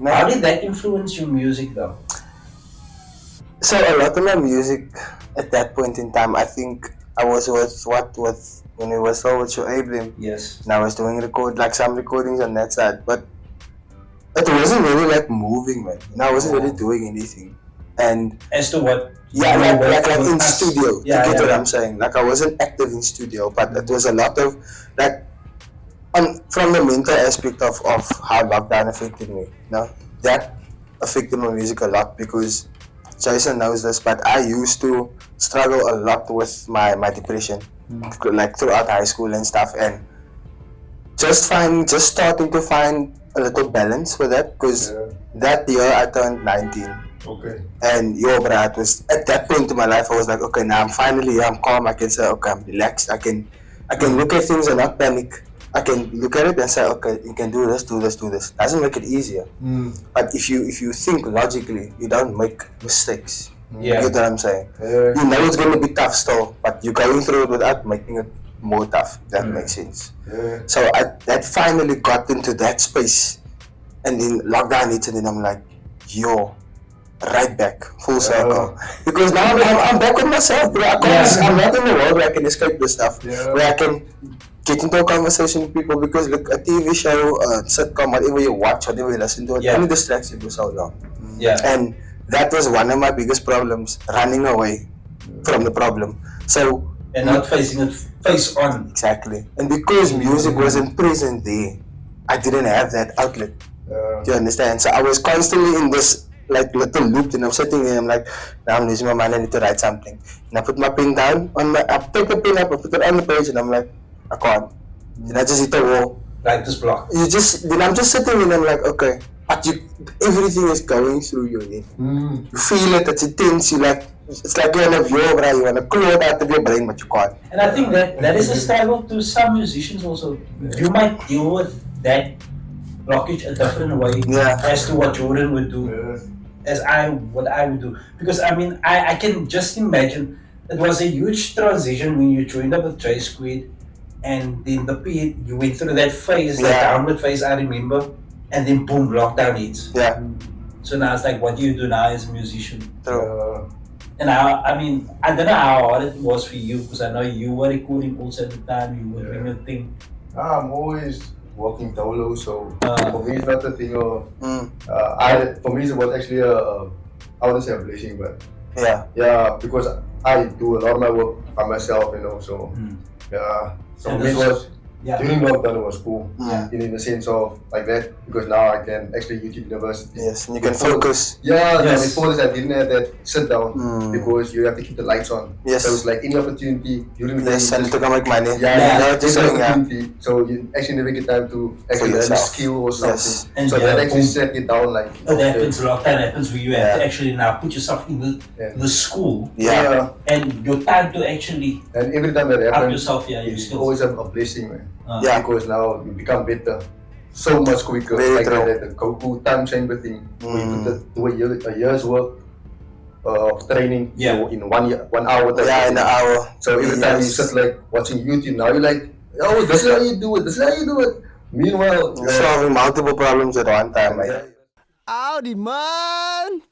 How did that influence your music though? So a lot of my music at that point in time, I think I was with when we were still with Iamjlc. Yes. And I was doing some recordings on that side, but it wasn't really like moving, man. I wasn't really doing anything. And as to what? Yeah, like in us. studio. Yeah, you get what I'm saying? Like I wasn't active in studio, but it was a lot of like from the mental aspect of how lockdown affected me. That affected my music a lot because Jason knows this, but I used to struggle a lot with my depression, like throughout high school and stuff, and just starting to find a little balance with that because that year I turned 19. Okay. And bro, it was at that point in my life I was like, okay, now I'm finally here, I'm calm, I can say, okay, I'm relaxed, I can look at things and not panic. I can look at it and say, okay, you can do this. Doesn't make it easier. But if you think logically, you don't make mistakes. You get what I'm saying? You know it's going to be tough still, but you're going through it without making it more tough, if that makes sense. So that finally got into that space, and then lockdown hits, and then I'm like, right back, full circle. Because now I'm back with myself, bro. I'm not in the world where I can escape this stuff, where I can get into a conversation with people, because look, a TV show, a sitcom, whatever you watch, whatever you listen to, it only distracts you for so long. And that was one of my biggest problems, running away from the problem. So and not facing it face on. Exactly. And because music wasn't present there, I didn't have that outlet. Do you understand? So I was constantly in this like little loop, and I'm sitting there, I'm like, now I'm losing my mind, I need to write something. And I put my pen down I pick the pen up, I put it on the page, and I'm like, I can't. And I just hit the wall. Like this block. Then I'm just sitting and I'm like, okay, but everything is going through your head. You feel it, it's intense, it's like you're in a view, bro, you want to clear it out of your brain, but you can't. And I think that is a struggle to some musicians also. You might deal with that blockage a different way as to what Jordan would do, as what I would do. Because I mean, I can just imagine it was a huge transition when you joined up with J Squid, and then you went through that phase, that downward phase, I remember, and then boom, lockdown hits. So now it's like, what do you do now as a musician? And I mean, I don't know how hard it was for you, because I know you were recording also at the time, you were doing your thing. I'm always working solo, so for me it's not a thing. For me it was actually I wouldn't say a blessing, but because I do a lot of my work by myself, so so it was during lockdown it was cool in the sense of like that, because now I can actually YouTube university. Yes, and you can focus. Before this I didn't have that sit down because you have to keep the lights on. So it's like any opportunity during the day. I need to come make money. Just opportunity. So you actually never get time to actually learn a skill or something. And so that actually set it down like. It happens, lockdown happens where you have to actually now put yourself in the school. And your time to actually. And every time that happens, yourself, you still always have a blessing, man. Because now you become better so much quicker. Like the Goku time chamber thing. You put a year's work of training in 1 hour. In an hour. So every time you sit like watching YouTube, now you're like, oh, this is how you do it. Meanwhile, you're solving multiple problems at one time. Howdy, man.